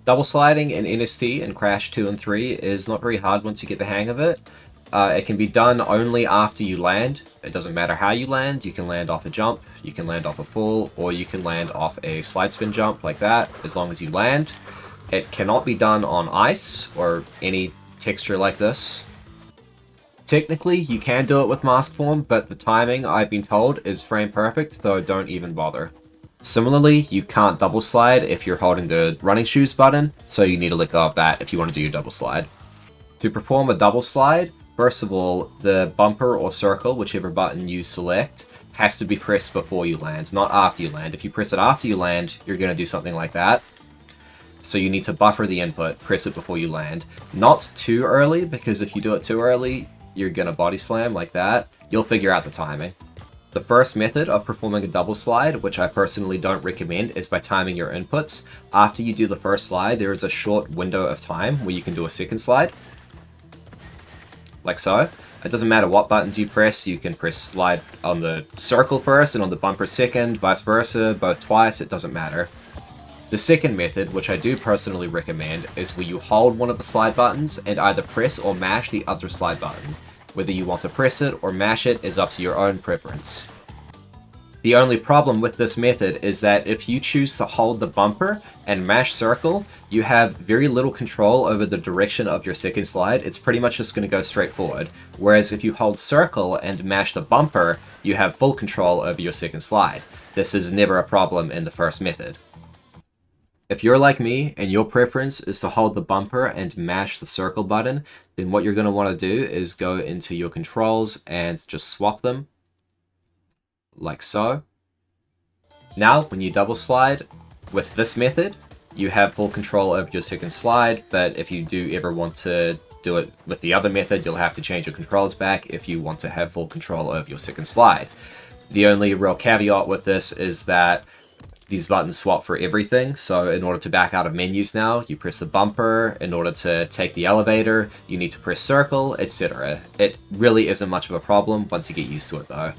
Double sliding in NST and Crash 2 and 3 is not very hard once you get the hang of it. It can be done only after you land. It doesn't matter how you land. You can land off a jump, you can land off a fall, or you can land off a slide spin jump like that, as long as you land. It cannot be done on ice or any texture like this. Technically, you can do it with mask form, but the timing, I've been told, is frame perfect, though don't even bother. Similarly, you can't double slide if you're holding the running shoes button, so you need to let go of that if you want to do your double slide. To perform a double slide, first of all, the bumper or circle, whichever button you select, has to be pressed before you land, not after you land. If you press it after you land, you're going to do something like that. So you need to buffer the input, press it before you land. Not too early, because if you do it too early, you're going to body slam like that. You'll figure out the timing. The first method of performing a double slide, which I personally don't recommend, is by timing your inputs. After you do the first slide, there is a short window of time where you can do a second slide. Like so. It doesn't matter what buttons you press, you can press slide on the circle first and on the bumper second, vice versa, both twice, it doesn't matter. The second method, which I do personally recommend, is where you hold one of the slide buttons and either press or mash the other slide button. Whether you want to press it or mash it is up to your own preference. The only problem with this method is that if you choose to hold the bumper and mash circle, you have very little control over the direction of your second slide. It's pretty much just going to go straight forward. Whereas if you hold circle and mash the bumper, you have full control over your second slide. This is never a problem in the first method. If you're like me and your preference is to hold the bumper and mash the circle button, then what you're going to want to do is go into your controls and just swap them, like so. Now, when you double slide with this method, you have full control over your second slide, but if you do ever want to do it with the other method, you'll have to change your controls back if you want to have full control over your second slide. The only real caveat with this is that these buttons swap for everything, so in order to back out of menus now, you press the bumper. In order to take the elevator, you need to press circle, etc. It really isn't much of a problem once you get used to it though.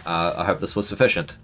I hope this was sufficient.